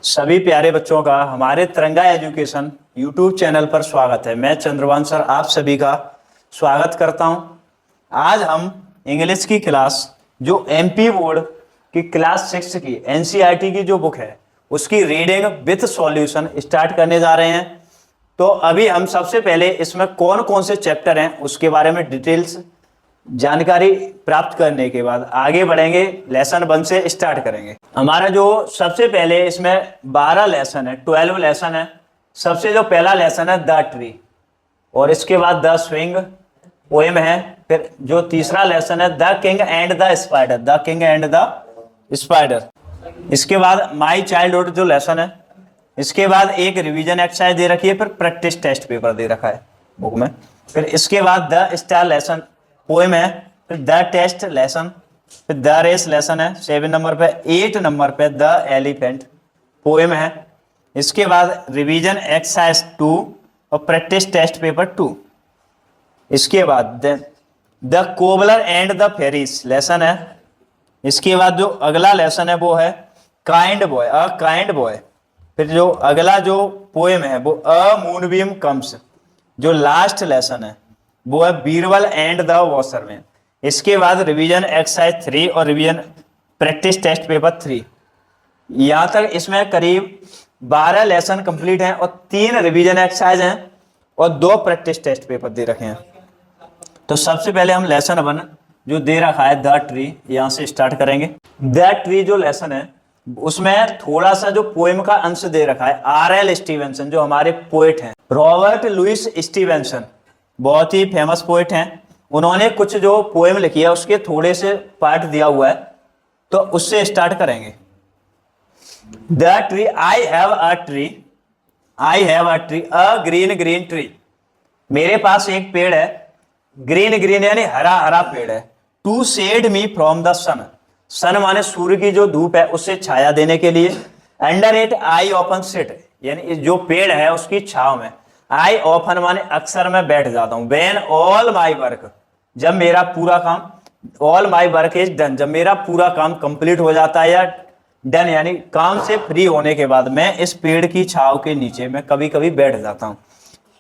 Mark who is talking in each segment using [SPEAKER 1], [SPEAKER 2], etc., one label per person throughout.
[SPEAKER 1] सभी प्यारे बच्चों का हमारे तिरंगा एजुकेशन यूट्यूब चैनल पर स्वागत है। मैं चंद्रभान सर आप सभी का स्वागत करता हूं। आज हम इंग्लिश की क्लास जो एमपी बोर्ड की क्लास 6 की एनसीईआरटी की जो बुक है उसकी रीडिंग विथ सॉल्यूशन स्टार्ट करने जा रहे हैं। तो अभी हम सबसे पहले इसमें कौन कौन से चैप्टर हैं उसके बारे में डिटेल्स जानकारी प्राप्त करने के बाद आगे बढ़ेंगे। लेसन 1 से स्टार्ट करेंगे। हमारा जो सबसे पहले इसमें 12 लेसन है, 12 लेसन है। सबसे जो पहला लेसन है द ट्री, और इसके बाद द स्विंग पोएम है। फिर जो तीसरा लेसन है the king and the spider, the king and the spider. इसके बाद माई चाइल्डहुड जो लेसन है। इसके बाद एक रिवीजन एक्सरसाइज दे रखी है, फिर प्रैक्टिस टेस्ट पेपर दे रखा है बुक में। फिर इसके बाद द स्टार लेसन पोएम है, फिर द टेस्ट लेसन, फिर द रेस लेसन है 7 नंबर पे। 8 नंबर पे द एलिफेंट पोएम है। इसके बाद रिवीजन एक्सरसाइज 2 और प्रैक्टिस टेस्ट पेपर 2। इसके बाद the cobbler and the fairies lesson है। इसके बाद जो अगला लेसन है वो है kind boy, a kind boy. फिर जो अगला जो पोएम है वो अ मूनबीम कम्स। जो लास्ट लेसन है वो है बीरबल एंड द वॉशरमैन। इसके बाद रिवीजन एक्सरसाइज 3 और रिवीजन प्रैक्टिस टेस्ट पेपर 3। यहां तक इसमें करीब 12 लेसन कंप्लीट हैं और 3 रिवीजन एक्सरसाइज हैं और 2 प्रैक्टिस टेस्ट पेपर दे रखे हैं। तो सबसे पहले हम लेसन 1 जो दे रखा है द ट्री, यहां से स्टार्ट करेंगे। द ट्री जो लेसन है उसमें थोड़ा सा जो पोएम का अंश दे रखा है। आर.एल. स्टीवेंसन जो हमारे पोएट हैं, रॉबर्ट लुइस स्टीवेंसन बहुत ही फेमस पोएट हैं। उन्होंने कुछ जो पोएम लिखी है उसके थोड़े से पार्ट दिया हुआ है, तो उससे स्टार्ट करेंगे। The tree, I have a tree, I have a tree, a green green tree. मेरे पास एक पेड़ है, ग्रीन ग्रीन यानी हरा हरा पेड़ है। To shade me from the sun, sun माने सूर्य की जो धूप है उससे छाया देने के लिए। Under it I often sit, यानी जो पेड़ है उसकी छाव में। आई ऑफन माने अक्सर मैं बैठ जाता हूं। वेन ऑल माई वर्क, जब मेरा पूरा काम, all my work is done, जब मेरा पूरा काम कंप्लीट हो जाता है या डन यानी काम से फ्री होने के बाद मैं इस पेड़ की छाव के नीचे मैं कभी कभी बैठ जाता हूं।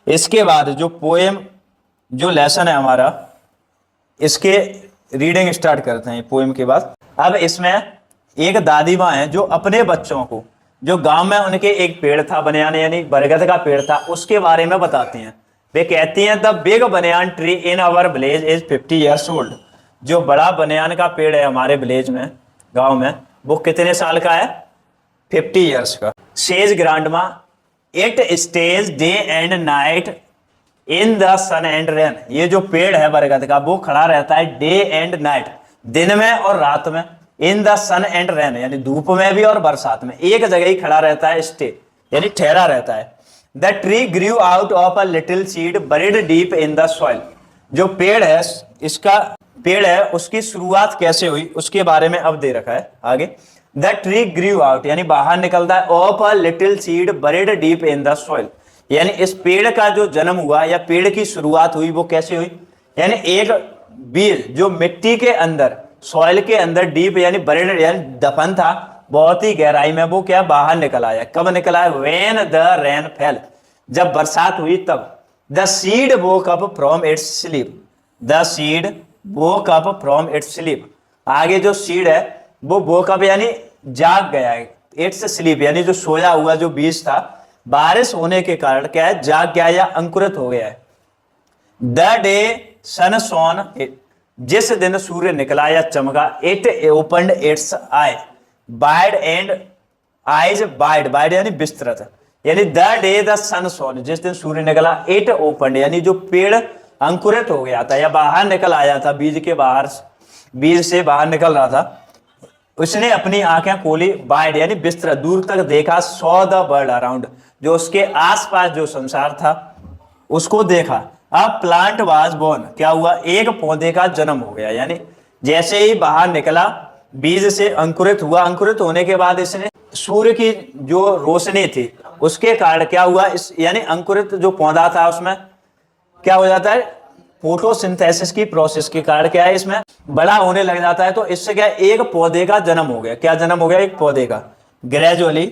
[SPEAKER 1] इसके बाद जो पोएम जो लेसन है हमारा, इसके रीडिंग स्टार्ट करते हैं पोएम के बाद। अब इसमें एक दादी माँ है जो अपने बच्चों को, जो गांव में उनके एक पेड़ था बनियान यानी बरगद का पेड़ था, उसके बारे में बताती हैं। वे कहती हैं the big banyan tree in our village is 50 years old. जो बड़ा बनियान का पेड़ है हमारे विलेज में, गांव में, वो कितने साल का है? 50 ईयर्स का। Says grandma it stays day and night in the sun and rain. ये जो पेड़ है बरगद का वो खड़ा रहता है डे एंड नाइट, दिन में और रात में। In the sun and rain यानी धूप में भी और बरसात में, एक जगह ही खड़ा रहता है, स्टे यानी ठहरा रहता है। The tree grew out of a little seed buried deep in the soil. जो पेड़ है, इसका पेड़ है, उसकी शुरुआत कैसे हुई उसके बारे में अब दे रखा है आगे। द ट्री ग्रीव आउट यानी बाहर निकलता है, of a little seed buried deep in the soil, यानी इस पेड़ का जो जन्म हुआ या पेड़ की शुरुआत हुई वो कैसे हुई, यानी एक बीज जो मिट्टी के अंदर, सॉइल के अंदर डीप यानी बरीड यानी दफन था बहुत ही गहराई में, वो क्या बाहर निकल आया। कब निकल आया? व्हेन द रेन फेल, जब बरसात हुई तब। The seed woke up from its sleep, the seed woke up from its sleep. आगे जो सीड है वो वोक अप यानी जाग गया है, इट्स स्लीप यानी जो सोया हुआ जो बीज था बारिश होने के कारण क्या है, जाग गया या अंकुरित हो गया है। द डे सन शोन, जिस दिन सूर्य निकला या चमका, it opened its eye wide and eyes wide, wide यानी विस्तृत, यानी the day the sun shone, जिस दिन सूर्य निकला, इट ओपनड यानी जो पेड़ अंकुरित हो गया था या बाहर निकल आया था, बीज के बाहर, बीज से बाहर निकल रहा था, उसने अपनी आंखें खोली, वाइड यानी विस्तृत, दूर तक देखा, सॉ द वर्ल्ड अराउंड, जो उसके आसपास जो संसार था उसको देखा। अब प्लांट वाज बोर्न, क्या हुआ? एक पौधे का जन्म हो गया, यानी जैसे ही बाहर निकला बीज से अंकुरित हुआ, अंकुरित होने के बाद इसने सूर्य की जो रोशनी थी उसके कारण क्या हुआ, इस यानी अंकुरित जो पौधा था उसमें क्या हो जाता है, फोटोसिंथेसिस की प्रोसेस के कारण क्या है, इसमें बड़ा होने लग जाता है। तो इससे क्या, एक पौधे का जन्म हो गया। क्या जन्म हो गया? एक पौधे का। ग्रेजुअली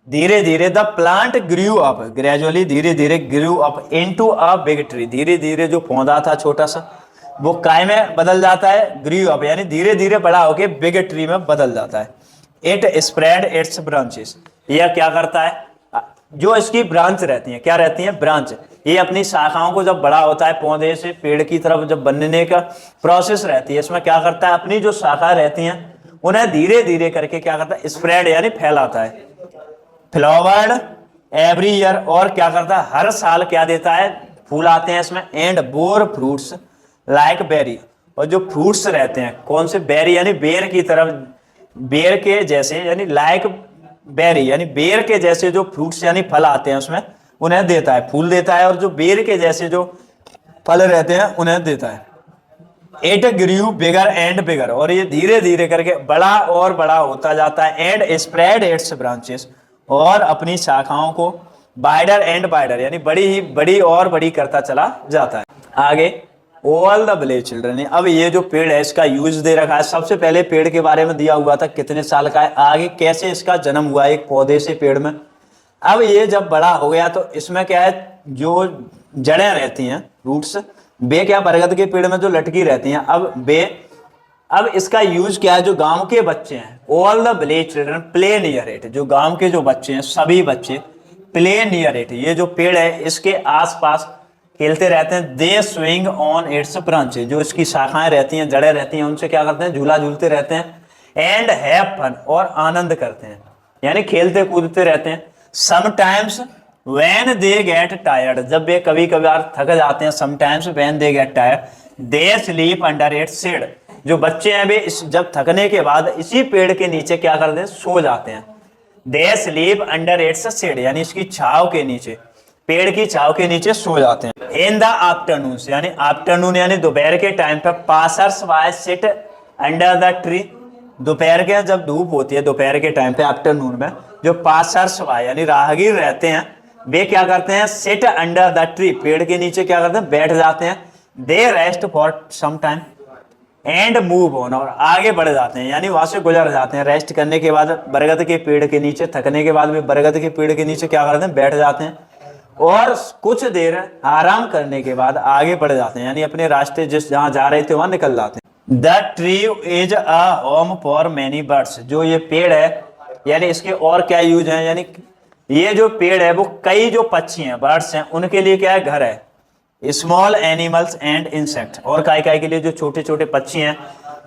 [SPEAKER 1] धीरे धीरे the plant grew up, gradually धीरे धीरे grew up into a big tree, धीरे धीरे जो पौधा था छोटा सा वो काय में बदल जाता है, ग्रू अप यानी धीरे धीरे बड़ा होके बिग ट्री में बदल जाता है। इट स्प्रेड इट्स ब्रांचेस, यह क्या करता है, जो इसकी ब्रांच रहती है, क्या रहती है, ब्रांच, ये अपनी शाखाओं को जब बड़ा होता है पौधे से पेड़ की तरफ जब बनने का प्रोसेस रहती है, इसमें क्या करता है, अपनी जो शाखा रहती हैं उन्हें धीरे धीरे करके क्या करता है, स्प्रेड यानी फैलाता है। फ्लावर्ड एवरी ईयर, और क्या करता है, हर साल क्या देता है, फूल आते हैं इसमें। And bore fruits like berry, और जो फ्रूट्स रहते हैं कौन से, बेरी यानी बेर की तरफ, बेर के जैसे यानी लाइक बेरी यानी बेर के जैसे जो फ्रूट्स यानी फल आते हैं उसमें उन्हें देता है, फूल देता है, और जो बेर के जैसे जो फल रहते हैं उन्हें देता है। It grew bigger and bigger, और ये धीरे धीरे करके बड़ा और बड़ा होता जाता है। एंड स्प्रेड इट्स ब्रांचेस, और अपनी शाखाओं को वाइडर एंड वाइडर यानी बड़ी ही बड़ी और बड़ी करता चला जाता है। आगे ऑल द विलेज चिल्ड्रन, अब ये जो पेड़ है इसका यूज दे रखा है। सबसे पहले पेड़ के बारे में दिया हुआ था कितने साल का है, आगे कैसे इसका जन्म हुआ एक पौधे से पेड़ में। अब ये जब बड़ा हो गया तो इसमें क्या है, जो जड़ें रहती हैं रूट्स, वे क्या बरगद के पेड़ में जो लटकी रहती हैं, अब इसका यूज क्या है, जो गांव के बच्चे हैं, all the village children play near it, जो गांव के जो बच्चे हैं सभी बच्चे प्ले नियर इट, ये जो पेड़ है इसके आसपास खेलते रहते हैं। दे स्विंग ऑन इट्स ब्रांचेस, जो इसकी शाखाएं रहती हैं, जड़ें रहती हैं, उनसे क्या करते हैं, झूला झूलते रहते हैं। एंड हैव फन, और आनंद करते हैं यानी खेलते कूदते रहते हैं। Sometimes when they get tired, जब वे कभी कभार थक जाते हैं, sometimes when they get tired they sleep under its shade, जो बच्चे हैं वे जब थकने के बाद इसी पेड़ के नीचे क्या करते हैं, सो जाते हैं। They sleep under its shade यानी इसकी छाव के नीचे, पेड़ की छाव के नीचे सो जाते हैं। इन द आफ्टरनून यानी आफ्टरनून यानी दोपहर के टाइम पर passers bye sit under the tree, दोपहर के जब धूप होती है दोपहर के टाइम पे आफ्टरनून में, जो पासर्स बाय यानी राहगीर रहते हैं वे क्या करते हैं, सिट अंडर द ट्री, पेड़ के नीचे क्या करते हैं, बैठ जाते हैं। They rest for some time and move on, और आगे बढ़ जाते हैं यानी वहां से गुजर जाते हैं। रेस्ट करने के बाद बरगद के पेड़ के नीचे, थकने के बाद वे बरगद के पेड़ के नीचे क्या करते हैं, बैठ जाते हैं, और कुछ देर आराम करने के बाद आगे बढ़ जाते हैं यानी अपने रास्ते जिस जहां जा रहे थे वहां निकल जाते हैं। The tree is a home for many birds, जो ये पेड़ है यानी इसके और क्या यूज है, यानी ये जो पेड़ है वो कई जो पक्षी हैं, बर्ड्स हैं, उनके लिए क्या है, घर है। स्मॉल एनिमल्स एंड इंसेक्ट, और काय काय के लिए जो छोटे छोटे पक्षी हैं,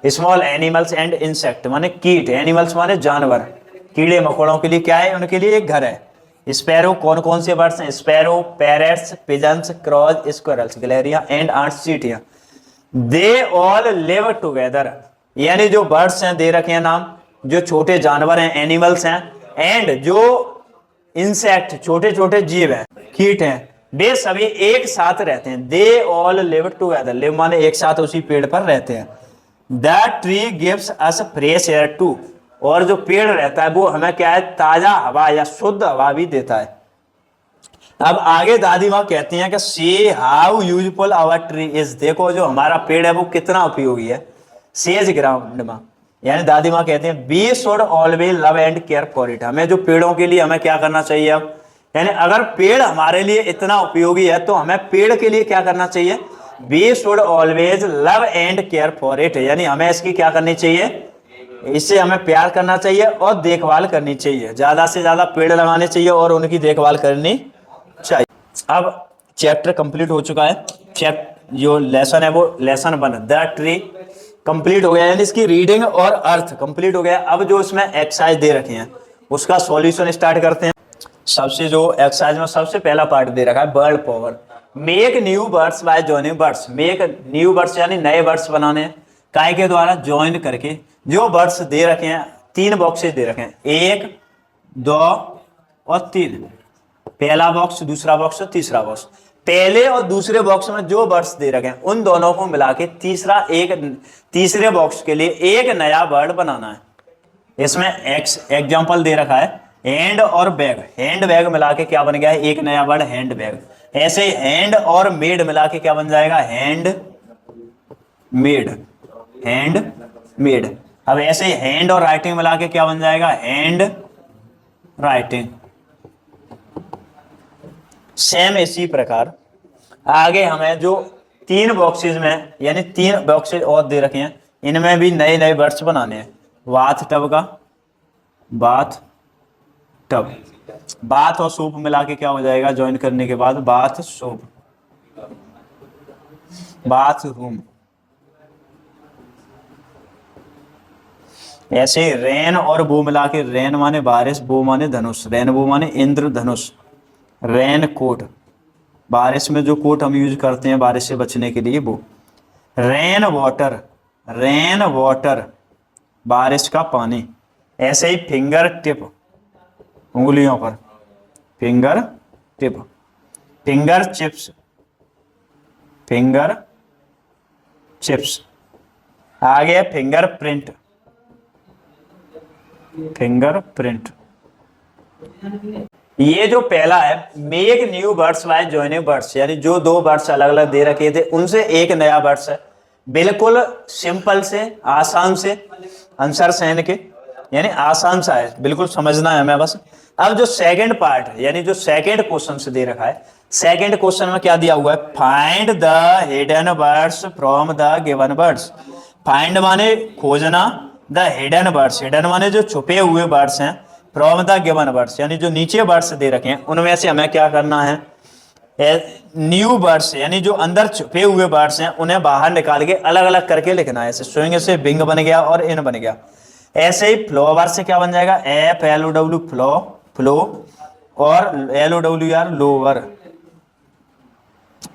[SPEAKER 1] स्मॉल एनिमल्स एंड इंसेक्ट माने कीट, एनिमल्स माने जानवर, कीड़े मकोड़ों के लिए क्या है, उनके लिए एक घर है। स्पैरो, कौन कौन से बर्ड्स हैं, sparrow, parrots, pigeons, crows, squirrels, गलेरिया एंड आंट्स, चींटियां। दे ऑल लिव टुगेदर, यानी जो बर्ड्स हैं दे रखे हैं नाम, जो छोटे जानवर हैं एनिमल्स हैं, एंड जो इंसेक्ट छोटे छोटे जीव हैं, कीट हैं, वे सभी एक साथ रहते हैं। They all live together, live माने एक साथ उसी पेड़ पर रहते हैं। The tree gives us fresh air too, और जो पेड़ रहता है वो हमें क्या है, ताजा हवा या शुद्ध हवा भी देता है। अब आगे दादी माँ कहती हैं कि see how useful our tree is, देखो जो हमारा पेड़ है वो कितना उपयोगी है। सेज ग्राउंड माँ यानी दादी माँ कहती हैं we should always love and care for it, हमें जो पेड़ों के लिए हमें क्या करना चाहिए। अब यानी अगर पेड़ हमारे लिए इतना उपयोगी है तो हमें पेड़ के लिए क्या करना चाहिए, we should always love and care for it, यानी हमें इसकी क्या करनी चाहिए, इससे हमें प्यार करना चाहिए और देखभाल करनी चाहिए, ज्यादा से ज्यादा पेड़ लगाने चाहिए और उनकी देखभाल करनी चाहिए। अब चैप्टर कंप्लीट हो चुका है, जो लेसन है वो लेसन 1 द ट्री कंप्लीट हो गया, यानी इसकी रीडिंग और अर्थ कंप्लीट हो गया। अब जो इसमें एक्सरसाइज दे रखे हैं उसका सॉल्यूशन स्टार्ट करते हैं। सबसे जो एक्सरसाइज में सबसे पहला पार्ट दे रखा है bird power, make new birds bye joining birds, make new birds यानी नए बर्ड्स बनाने हैं, काय के द्वारा, ज्वाइन करके। जो बर्ड्स दे रखे हैं 3 बॉक्सेस दे रखे हैं, 1 2 और 3, पहला बॉक्स, दूसरा बॉक्स और तीसरा बॉक्स। पहले और दूसरे बॉक्स में जो बर्ड्स दे रखे हैं उन दोनों को मिला के तीसरे बॉक्स के लिए एक नया बर्ड बनाना है। इसमें एग्जाम्पल दे रखा है हैंड और बैग, हैंड बैग मिला के क्या बन गया है, एक नया वर्ड हैंड बैग। ऐसे हैंड और मेड मिला के क्या बन जाएगा, हैंड मेड, हैंड मेड। अब ऐसे हैंड और राइटिंग मिला के क्या बन जाएगा, हैंड राइटिंग। सेम इसी प्रकार आगे हमें जो 3 बॉक्सेज में, यानी 3 बॉक्सेज और दे रखे हैं, इनमें भी नए नए वर्ड्स बनाने हैं। बाथ टब का बाथ टब, बाथ और सूप मिला के क्या हो जाएगा, ज्वाइन करने के बाद बाथ सूप, बाथरूम। ऐसे रेन और बो मिला के, रेन माने बारिश, बो माने धनुष, रेन बो माने इंद्र धनुष, रेन कोट, बारिश में जो कोट हम यूज करते हैं बारिश से बचने के लिए वो, रेन वाटर, रेन वाटर बारिश का पानी। ऐसे ही फिंगर टिप, उंगलियों पर, finger tip, finger chips, finger chips. आगे फिंगर प्रिंट, फिंगर प्रिंट। ये जो पहला है, make new words by joining words, यानी जो 2 वर्ड्स अलग अलग दे रखे थे उनसे एक नया वर्ड्स है, बिल्कुल सिंपल से, आसान से, आंसर सहन के, यानी आसान सा है, बिल्कुल समझना है हमें बस। अब जो सेकंड पार्ट है, यानी जो सेकंड क्वेश्चन से दे रखा है, सेकंड क्वेश्चन में क्या दिया हुआ है, find the hidden words from the given words. Find माने खोजना, द हिडन वर्ड्स, हिडन माने जो छुपे हुए वर्ड्स हैं, फ्रॉम द गिवन वर्ड्स यानी जो नीचे वर्ड्स दे रखे हैं उनमें से हमें क्या करना है, न्यू वर्ड्स यानी जो अंदर छुपे हुए वर्ड्स हैं उन्हें बाहर निकाल के अलग अलग करके लिखना है। ऐसे स्विंग से बिंग बन गया और इन बन गया। ऐसे ही फ्लोवर से क्या बन जाएगा, FLOW फ्लो, फ्लो, और LOWR लोअर,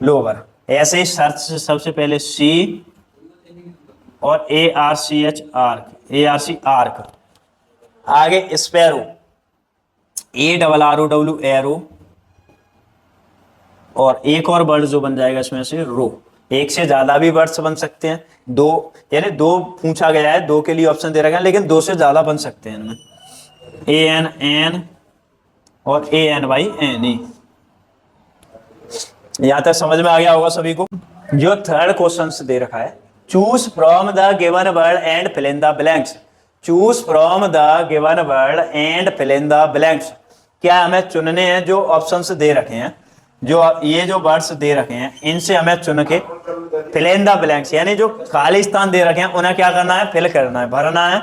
[SPEAKER 1] लोअर। ऐसे ही सर्च से सबसे पहले C और ARCH आर्क, ARC आर्क। आगे स्पैरो, ARROW एरो, और एक और वर्ड जो बन जाएगा इसमें से रो। एक से ज्यादा भी वर्ड्स बन सकते हैं, 2 यानी 2 पूछा गया है, 2 के लिए ऑप्शन दे रखा है, लेकिन 2 से ज्यादा बन सकते हैं इनमें, ANN और ANYNE। यहां तक समझ में आ गया होगा सभी को। जो थर्ड क्वेश्चन से दे रखा है, choose from the given word and fill in the blanks, choose from the given word and fill in the blanks. क्या हमें चुनने हैं, जो ऑप्शंस दे रखे हैं, जो ये जो वर्ड्स दे रखे हैं इनसे हमें चुन के फिल इन द ब्लैंक्स यानी जो खाली स्थान दे रखे हैं उन्हें क्या करना है, फिल करना है, भरना है।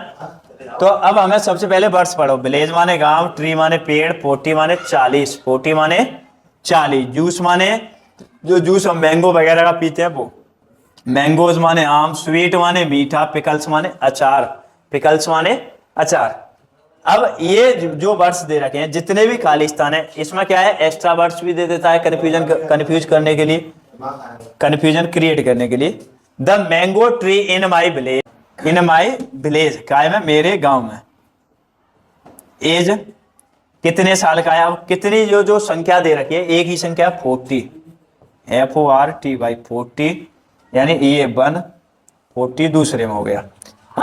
[SPEAKER 1] तो अब हमें सबसे पहले वर्ड्स पढ़ो। विलेज माने गांव, ट्री माने पेड़, 40 माने 40, 40 माने 40, जूस माने जो जूस हम मैंगो वगैरह का पीते हैं वो, मैंगोज माने आम, स्वीट माने मीठा, पिकल्स माने अचार, पिकल्स माने अचार। अब ये जो वर्ड्स दे रखे हैं, जितने भी खाली स्थान है, इसमें क्या है, एक्स्ट्रा वर्ड्स भी दे देता है कंफ्यूज करने के लिए, कंफ्यूजन क्रिएट करने के लिए। The mango tree in my village, in my village क्या है, मेरे गांव में। एज कितने साल का है, अब कितनी जो संख्या दे रखी है, एक ही संख्या 40, FORT बाई 40, यानी ये 1, 40 दूसरे में हो गया।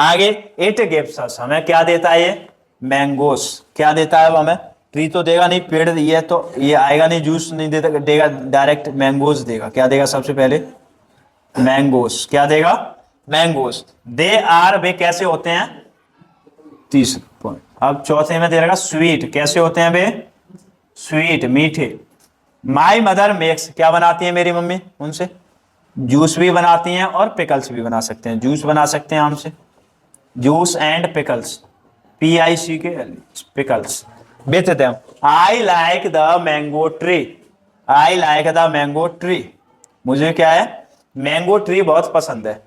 [SPEAKER 1] आगे इट गिव्स अस, हमें क्या देता है, ये मैंगोस क्या देता है, अब हमें ट्री तो देगा नहीं, पेड़ ये तो ये आएगा नहीं, जूस नहीं देगा, डायरेक्ट मैंगोस देगा। क्या देगा, सबसे पहले मैंगोस, क्या देगा, मैंगोस। दे आर, वे कैसे होते हैं, 30 पॉइंट। अब चौथे में दे रखा स्वीट, कैसे होते हैं वे, स्वीट मीठे। माई मदर मेक्स, क्या बनाती है मेरी मम्मी, उनसे जूस भी बनाती हैं और पिकल्स भी बना सकते हैं, जूस बना सकते हैं आम से, juice and pickles, PIC pickles with them. I like the mango tree, I like the mango tree, मुझे क्या है, मैंगो ट्री बहुत पसंद है।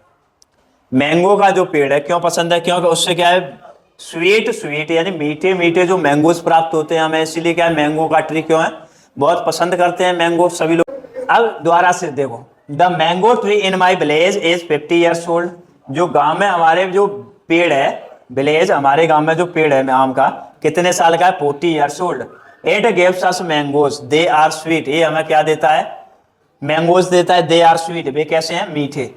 [SPEAKER 1] मैंगो का जो पेड़ है क्यों पसंद है, क्योंकि उससे क्या है, स्वीट, स्वीट यानी मीठे मीठे जो मैंगोज प्राप्त होते हैं हमें, इसीलिए क्या है, मैंगो का ट्री क्यों है, बहुत पसंद करते हैं मैंगो सभी लोग। अब दोबारा से देखो, the mango tree in my village is 50 years old, जो गांव में हमारे जो पेड़ है, विलेज हमारे गांव में जो पेड़ है आम का, कितने साल का है, 40 years old. It gives us mangoes, they are sweet, ये हमें क्या देता है, मैंगोज देता है, दे आर स्वीट, वे कैसे हैं, मीठे।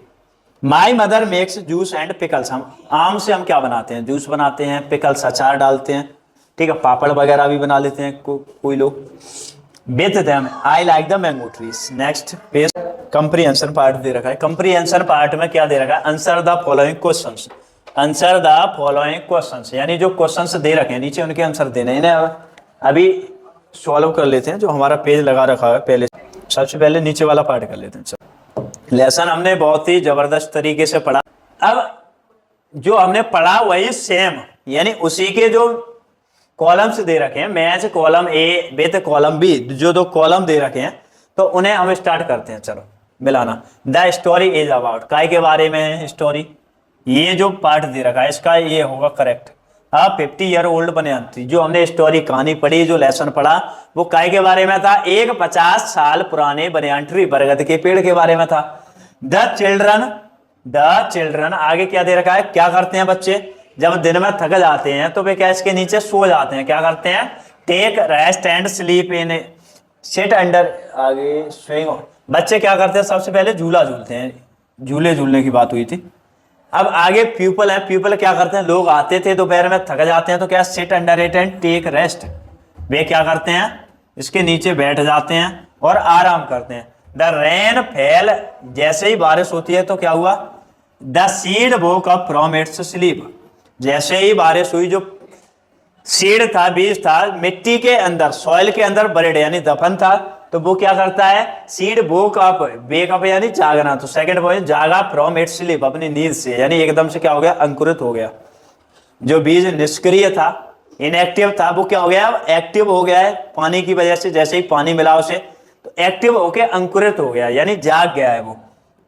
[SPEAKER 1] My mother makes juice and pickles, हम आम से हम क्या बनाते हैं, जूस बनाते हैं, पिकल्स अचार डालते हैं, ठीक है, पापड़ वगैरह भी बना लेते हैं कोई लोग। With them I like the mango trees. Next page, comprehension part दे रखा है। कंप्रीहेंशन पार्ट में क्या दे रखा है, answer the following questions, answer the following questions, यानी जो क्वेश्चंस दे रखे हैं नीचे उनके आंसर देने हैं। अभी सॉल्व कर लेते हैं, जो हमारा पेज लगा रखा है पहले। सबसे पहले नीचे वाला पार्ट कर लेते हैं। चलो, लेसन हमने बहुत ही जबरदस्त तरीके से पढ़ा। अब जो हमने पढ़ा वही सेम, यानी उसी के जो कॉलम्स दे रखे हैं, match column A with column B, जो दो कॉलम दे रखे हैं, तो उन्हें हम स्टार्ट करते हैं। चलो मिलाना। द स्टोरी इज अबाउट, काय के बारे में है स्टोरी, ये जो पार्ट दे रखा है इसका ये होगा करेक्ट। अब 50 ईयर ओल्ड बनयांत्री, जो हमने स्टोरी कहानी पढ़ी, जो लेसन पढ़ा, वो काय के बारे में था, एक 50 साल पुराने बनयांत्री बरगद के पेड़ के बारे में था। द चिल्ड्रन आगे क्या दे रखा है, क्या करते हैं बच्चे जब दिन में थक जाते हैं तो वे क्या इसके नीचे सो जाते हैं, क्या करते हैं, take rest and sleep in sit under, आगे स्विंग। बच्चे क्या करते हैं, सबसे पहले झूला झूलते हैं, झूले झूलने की बात हुई थी। अब आगे पीपल है, पीपल क्या करते हैं, लोग आते थे दोपहर में थक जाते हैं तो क्या, sit under it and take rest, वे क्या करते हैं, इसके नीचे बैठ जाते हैं और आराम करते हैं। द रेन फेल, जैसे ही बारिश होती है तो क्या हुआ, the seed woke up from its sleep, जैसे ही बारिश हुई, जो सीड था, बीज था, मिट्टी के अंदर, सॉइल के अंदर बरेड यानी दफन था, तो वो क्या करता है, seed woke up, wake up यानी जागना, तो सेकंड पॉइंट जागा फ्रॉम इट्स स्लीप, अपनी नींद से, यानी एकदम से क्या हो गया, अंकुरित हो गया। जो बीज निष्क्रिय था, इनएक्टिव था, वो क्या हो गया, एक्टिव हो गया है पानी की वजह से, जैसे ही पानी मिला उसे तो एक्टिव होके अंकुरित हो गया, यानी जाग गया है वो।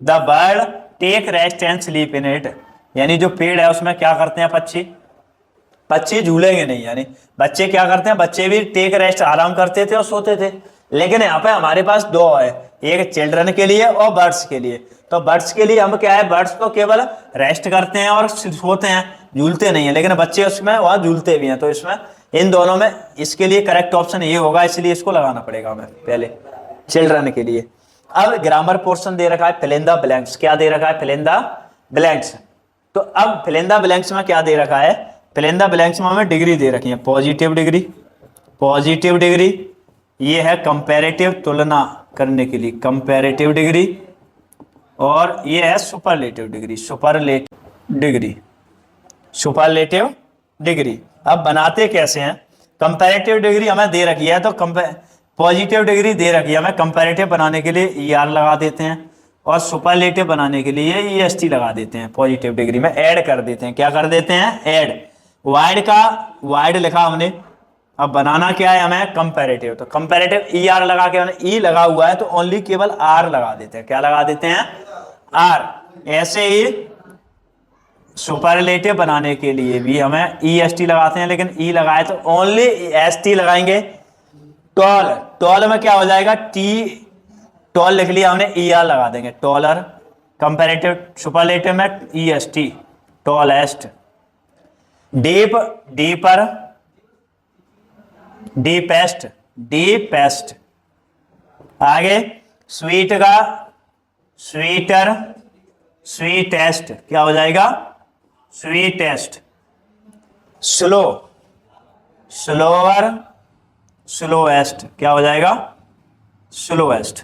[SPEAKER 1] The bird take rest and sleep in it, यानी जो पेड़ है उसमें क्या करते हैं पक्षी, पक्षी झूलेंगे नहीं, यानी बच्चे क्या करते हैं, बच्चे भी टेक रेस्ट, आराम करते थे और सोते थे। लेकिन यहाँ पे हमारे पास दो है, एक चिल्ड्रन के लिए और बर्ड्स के लिए। तो बर्ड्स के लिए हम क्या है, बर्ड्स तो केवल रेस्ट करते हैं और सोते हैं, झूलते नहीं है, लेकिन बच्चे उसमें वहां झूलते भी हैं। तो इसमें इन दोनों में इसके लिए करेक्ट ऑप्शन ये होगा, इसलिए इसको लगाना पड़ेगा हमें पहले चिल्ड्रन के लिए। अब ग्रामर पोर्शन दे रखा है, फिल इन द ब्लैंक्स, क्या दे रखा है, फिल इन द ब्लैंक्स। तो अब फिल इन द ब्लैंक्स में क्या दे रखा है, फिल इन द ब्लैंक्स में हमें डिग्री दे रखी है, पॉजिटिव डिग्री, पॉजिटिव डिग्री, ये है कंपैरेटिव, तुलना करने के लिए कंपैरेटिव डिग्री, और ये है superlative degree, superlative degree, superlative degree. अब बनाते कैसे हैं, कंपैरेटिव डिग्री हमें दे रखी है, तो पॉजिटिव डिग्री दे रखी है हमें, कंपैरेटिव बनाने के लिए ER लगा देते हैं, और सुपरलेटिव बनाने के लिए EST लगा देते हैं, पॉजिटिव डिग्री में ऐड कर देते हैं, क्या कर देते हैं, ऐड। वाइड का वाइड लिखा हमने, अब बनाना क्या है हमें, कंपैरेटिव, तो कंपैरेटिव ER लगा के, हमने E लगा हुआ है तो ओनली केवल R लगा देते हैं, क्या लगा देते हैं, R। ऐसे ही सुपरलेटिव बनाने के लिए भी हमें EST लगाते हैं, लेकिन E लगाए तो ओनली ST लगाएंगे। टॉल, टॉल में क्या हो जाएगा, T, टॉल लिख लिया हमने, ER लगा देंगे, टॉलर। कंपैरेटिव सुपरलेटिव में EST, tallest. Deep, deeper, deepest, deepest. आगे स्वीट का स्वीटर, स्वीटेस्ट, क्या हो जाएगा, स्वीटेस्ट। स्लो, स्लोअर, स्लोएस्ट, क्या हो जाएगा, स्लोएस्ट।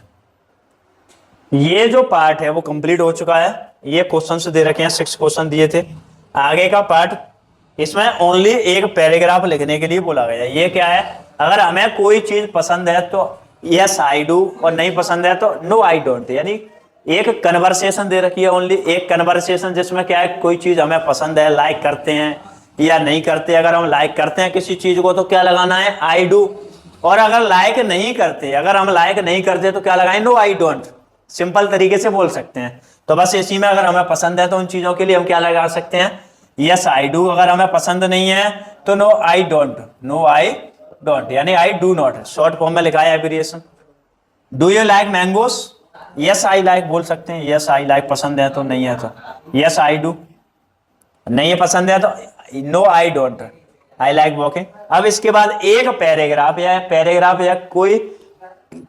[SPEAKER 1] ये जो पार्ट है वो कंप्लीट हो चुका है। ये क्वेश्चन दे रखे हैं, 6 क्वेश्चन दिए थे। आगे का पार्ट, इसमें ओनली एक पैराग्राफ लिखने के लिए बोला गया है। ये क्या है, अगर हमें कोई चीज पसंद है तो यस आई डू, और नहीं पसंद है तो नो आई डोंट, यानी एक कन्वर्सेशन दे रखी है, ओनली एक कन्वर्सेशन, जिसमें क्या है, कोई चीज हमें पसंद है, लाइक करते हैं या नहीं करते। अगर हम लाइक करते हैं किसी चीज को तो क्या लगाना है, आई डू, और अगर लाइक नहीं करते, अगर हम लाइक नहीं करते तो क्या लगाएं, नो आई डोंट। सिंपल तरीके से बोल सकते हैं। तो बस इसी में अगर हमें पसंद है तो उन चीजों के लिए हम क्या लगा सकते हैं, यस आई डू। अगर हमें पसंद नहीं है तो no I don't, no I don't, यानी I do not, short form में लिखा है abbreviation. Do you like mangoes, yes I like बोल सकते हैं, यस आई लाइक पसंद है तो, नहीं है तो यस आई डू, नहीं है पसंद है तो no I don't, I like walking. अब इसके बाद एक पैराग्राफ या कोई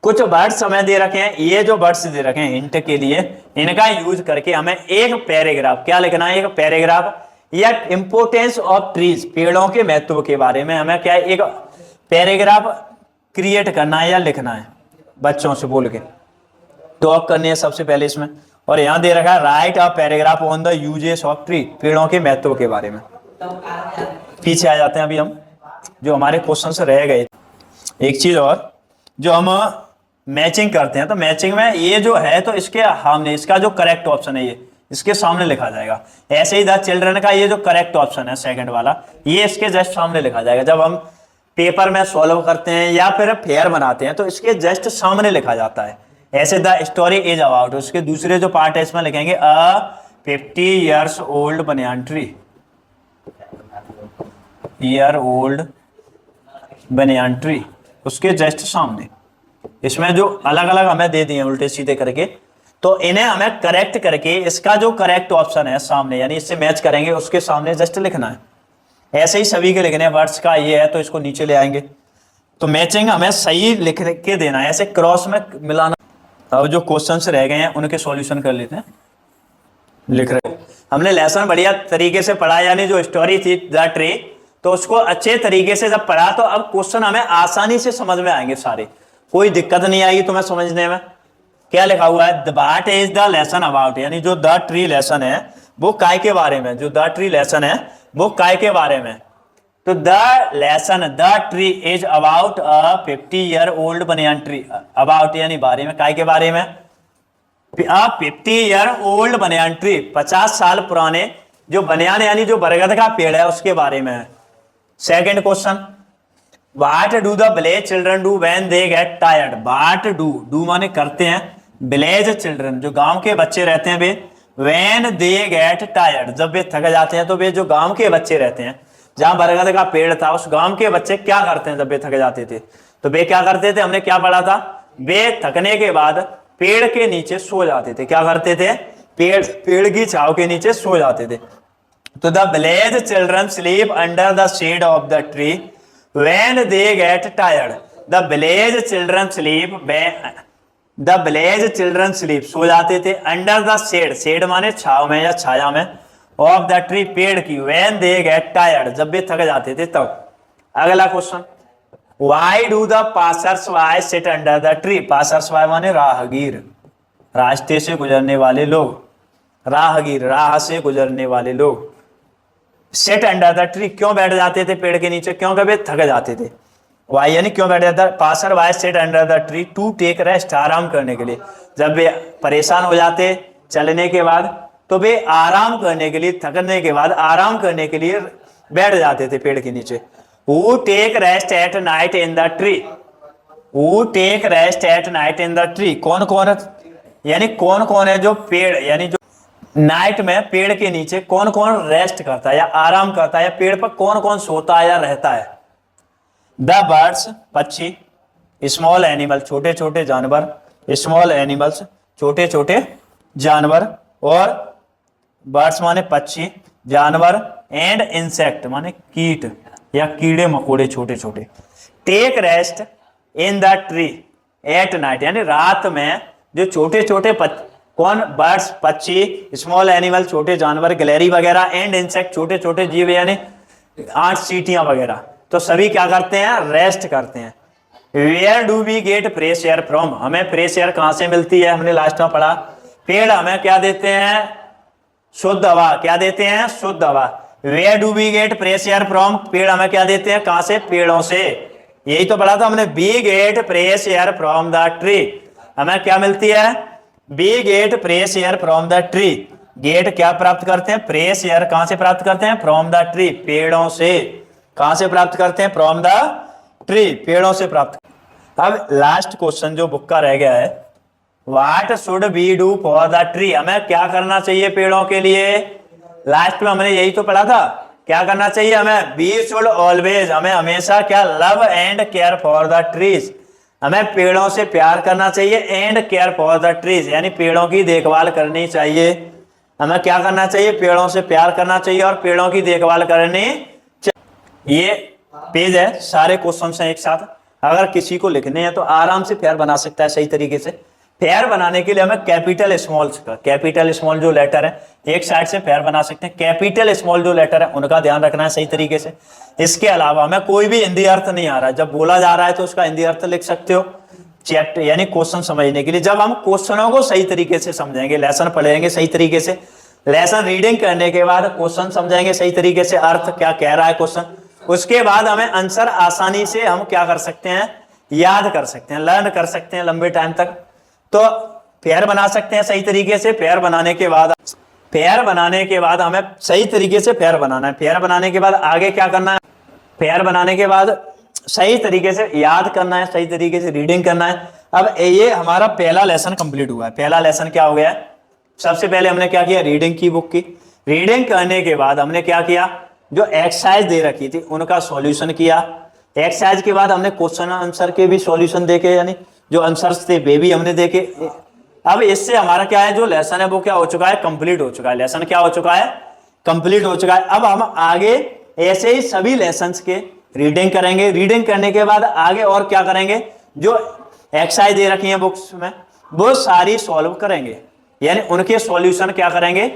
[SPEAKER 1] कुछ वर्ड्स हमें दे रखे हैं, ये जो वर्ड्स दे रखे हैं हिंट के लिए, इनका यूज करके हमें एक पैराग्राफ क्या लिखना है, एक पैराग्राफ या इंपोर्टेंस ऑफ ट्रीज, पेड़ों के महत्व के बारे में हमें क्या है, एक पैराग्राफ क्रिएट करना है या लिखना है, बच्चों से बोल के टॉक करनी है सबसे पहले इसमें। और यहां दे रखा है right a paragraph on the uses of tree, पेड़ों के महत्व के बारे में। पीछे आ जाते हैं अभी हम, जो हमारे क्वेश्चन से रह गए। एक चीज और, जो हम मैचिंग करते हैं तो मैचिंग में ये जो है तो इसके हमने इसका जो करेक्ट ऑप्शन है ये इसके सामने लिखा जाएगा। ऐसे ही द चिल्ड्रन का ये जो करेक्ट ऑप्शन है सेकंड वाला ये इसके जस्ट सामने लिखा जाएगा। जब हम पेपर में सॉल्व करते हैं या फिर फेयर बनाते हैं तो इसके जस्ट सामने लिखा जाता है। ऐसे द स्टोरी इज अबाउट, उसके दूसरे जो पार्ट है इसमें लिखेंगे अ 50 years old banyan tree, year old banyan tree, उसके जस्ट सामने। इसमें जो अलग अलग हमें दे दिए उल्टे सीधे करके, तो इन्हें हमें करेक्ट करके इसका जो करेक्ट ऑप्शन है सामने यानी इससे मैच करेंगे उसके सामने जस्ट लिखना है। ऐसे ही सभी के लिखने वर्ड्स का ये है तो इसको नीचे ले आएंगे। तो मैचिंग हमें सही लिख के देना है, ऐसे क्रॉस में मिलाना। अब जो क्वेश्चंस रह गए हैं उनके सॉल्यूशन कर लेते हैं। लिख रहे हमने लेसन बढ़िया तरीके से पढ़ा, यानी जो स्टोरी थी द ट्री, तो उसको अच्छे तरीके से जब पढ़ा तो अब क्वेश्चन हमें आसानी से समझ में आएंगे सारे, कोई दिक्कत नहीं आएगी तुम्हें समझने में। क्या लिखा हुआ है, the what is the lesson about, यानी जो द ट्री लेसन है वो काय के बारे में, जो द ट्री लेसन है वो काय के बारे में। तो the lesson the tree is about a 50 year old banyan tree, about यानी बारे में, काय के बारे में, 50 year old बनियान ट्री, 50 साल पुराने जो बनियान यानी जो बरगद का पेड़ है उसके बारे में है। Second question, what do the village children do when they get tired, what do माने करते हैं, विलेज चिल्ड्रन जो गांव के बच्चे रहते हैं वे, व्हेन दे गेट टायर्ड जब वे थक जाते हैं, तो वे जो गांव के बच्चे रहते हैं जहां बरगद का पेड़ था उस गांव के बच्चे क्या करते हैं जब वे थक जाते थे, तो वे क्या करते थे, हमने क्या पढ़ा था, वे थकने के बाद पेड़ के नीचे सो जाते थे। क्या करते थे, पेड़ की छाव के नीचे सो जाते थे। तो the village children sleep under the shade of the tree when they get tired, the village children sleep, the village children sleep सो जाते थे, अंडर द शेड, शेड माने छाव में या छाया में, ऑफ द ट्री पेड़ की, व्हेन दे गेट टायर्ड जब वे थक जाते थे तब। अगला question, Why do the passers-by sit under the tree? Passers-by माने राहगीर, रास्ते से गुजरने वाले लोग, राहगीर राह से गुजरने वाले लोग। Sit under the tree क्यों बैठ जाते थे पेड़ के नीचे, क्योंकि वे थक जाते थे। Why यानी क्यों बैठ जाता, passer-by sit under the tree to take rest, आराम करने के लिए। जब वे परेशान हो जाते चलने के बाद तो वे आराम करने के लिए, थकने के बाद आराम करने के लिए बैठ जाते थे पेड़ के नीचे। Who take rest at night in the tree? Who take rest at night in the tree? कौन कौन यानी कौन कौन है जो पेड़ यानी जो नाइट में पेड़ के नीचे कौन कौन रेस्ट करता है या आराम करता है या पेड़ पर कौन कौन सोता है या रहता है। द बर्ड्स पक्षी, स्मॉल एनिमल छोटे छोटे जानवर, स्मॉल एनिमल्स छोटे छोटे जानवर, और बर्ड्स माने पक्षी जानवर, एंड इंसेक्ट माने कीट या कीड़े मकोड़े छोटे छोटे। Take rest in the tree at night यानी रात में जो छोटे छोटे कौन, बर्ड्स पक्षी, स्मॉल एनिमल छोटे जानवर, गैलरी वगैरह, एंड इंसेक्ट छोटे छोटे जीव यानी आठ चींटियां वगैरह, तो सभी क्या करते हैं, रेस्ट करते हैं। Where do we get fresh air from, हमें फ्रेश एयर कहां से मिलती है, हमने लास्ट में पढ़ा, पेड़ हमें क्या देते हैं, शुद्ध हवा, क्या देते हैं, शुद्ध हवा। Where do we get fresh air from, पेड़ हमें क्या देते हैं, कहां से, पेड़ों से। यही तो पढ़ा था हमने, we get fresh air from the tree, हमें क्या मिलती है, we get fresh air from the tree. Get क्या प्राप्त करते हैं, फ्रेश एयर कहां से प्राप्त करते हैं, फ्रॉम द ट्री, पेड़ों से। कहां से प्राप्त करते हैं, फ्रॉम द ट्री, पेड़ों से प्राप्त। अब लास्ट क्वेश्चन जो बुक का रह गया है, what should we do for the tree, हमें क्या करना चाहिए पेड़ों के लिए। लास्ट में हमने यही तो पढ़ा था, क्या करना चाहिए हमें, वी शुड ऑलवेज, हमें हमेशा क्या, love and care for the trees, हमें पेड़ों से प्यार करना चाहिए, and care for the trees यानी पेड़ों की देखभाल करनी चाहिए। हमें क्या करना चाहिए, पेड़ों से प्यार करना चाहिए और पेड़ों की देखभाल करनी चाहिए। ये पेज है, सारे क्वेश्चन हैं एक साथ, अगर किसी को लिखने हैं तो आराम से फेयर बना सकता है सही तरीके से। फेयर बनाने के लिए हमें कैपिटल स्मॉल का, कैपिटल स्मॉल जो लेटर है एक साइड से फेयर बना सकते हैं, कैपिटल स्मॉल जो लेटर है उनका ध्यान रखना है सही तरीके से। इसके अलावा हमें कोई भी हिंदी अर्थ नहीं आ रहा है, जब बोला जा रहा है तो उसका हिंदी अर्थ लिख सकते हो, चैप्टर यानी क्वेश्चन समझने के लिए। जब हम क्वेश्चनों को सही तरीके से समझेंगे, लेसन पढ़ेंगे सही तरीके से, लेसन रीडिंग करने के बाद क्वेश्चन समझेंगे सही तरीके से, अर्थ क्या कह रहा है क्वेश्चन, उसके बाद हमें आंसर आसानी से हम क्या कर सकते हैं, याद कर सकते हैं, लर्न कर सकते हैं लंबे टाइम तक। तो पेयर बना सकते हैं सही तरीके से। पेयर बनाने के बाद हमें सही तरीके से पेयर बनाना है। पेयर बनाने के बाद आगे क्या करना है, पेयर बनाने के बाद सही तरीके से याद करना है, सही तरीके से रीडिंग करना है। अब ये हमारा पहला लेसन कंप्लीट हुआ है। पहला लेसन क्या हो गया है, सबसे पहले हमने क्या किया, रीडिंग की, बुक की। रीडिंग करने के बाद हमने क्या किया, जो एक्सरसाइज दे रखी थी उनका सॉल्यूशन किया। एक्सरसाइज के बाद हमने क्वेश्चन आंसर के भी सॉल्यूशन देखे, यानी जो आंसर्स थे वे भी हमने देखे। अब इससे हमारा क्या है, जो लेसन है वो क्या हो चुका है, कंप्लीट हो चुका है। लेसन क्या हो चुका है, कंप्लीट हो चुका है। अब हम आगे ऐसे ही सभी लेसन्स के रीडिंग करेंगे। रीडिंग करने के बाद आगे और क्या करेंगे, जो एक्सरसाइज दे रखी है बुक्स में वो सारी सॉल्व करेंगे, यानी उनके सॉल्यूशन क्या करेंगे,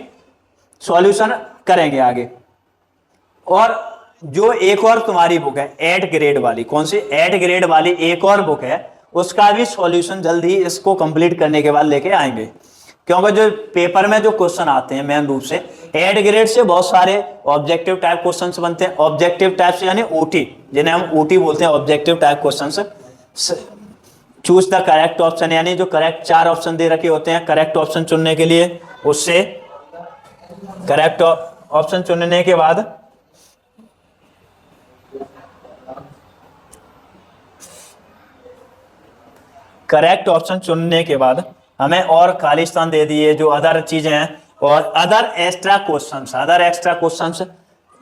[SPEAKER 1] सॉल्यूशन करेंगे आगे। और जो एक और तुम्हारी बुक है 8 ग्रेड वाली, कौन सी 8 ग्रेड वाली एक और बुक है, उसका भी सॉल्यूशन जल्द ही इसको कंप्लीट करने के बाद लेके आएंगे। क्योंकि जो पेपर में जो क्वेश्चन आते हैं मेन रूप से 8 ग्रेड से बहुत सारे ऑब्जेक्टिव टाइप क्वेश्चंस बनते हैं। ऑब्जेक्टिव टाइप से यानी ओटी, जिन्हें हम ओटी बोलते हैं, objective type questions. Choose the correct option, यानी जो करेक्ट 4 ऑप्शन दे रखे होते हैं, करेक्ट ऑप्शन चुनने के लिए, उससे करेक्ट ऑप्शन चुनने के बाद करेक्ट ऑप्शन चुनने के बाद हमें और खालिस्तान दे दिए जो अदर चीजें हैं, और अदर एक्स्ट्रा क्वेश्चंस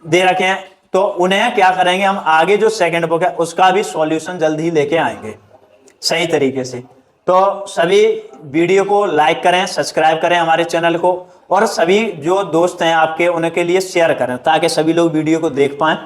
[SPEAKER 1] दे रखे हैं। तो उन्हें क्या करेंगे, हम आगे जो सेकंड बुक है उसका भी सॉल्यूशन जल्द ही लेके आएंगे सही तरीके से। तो सभी वीडियो को लाइक करें, सब्सक्राइब करें हमारे चैनल को, और सभी जो दोस्त हैं आपके उनके लिए शेयर करें ताकि सभी लोग वीडियो को देख पाएं।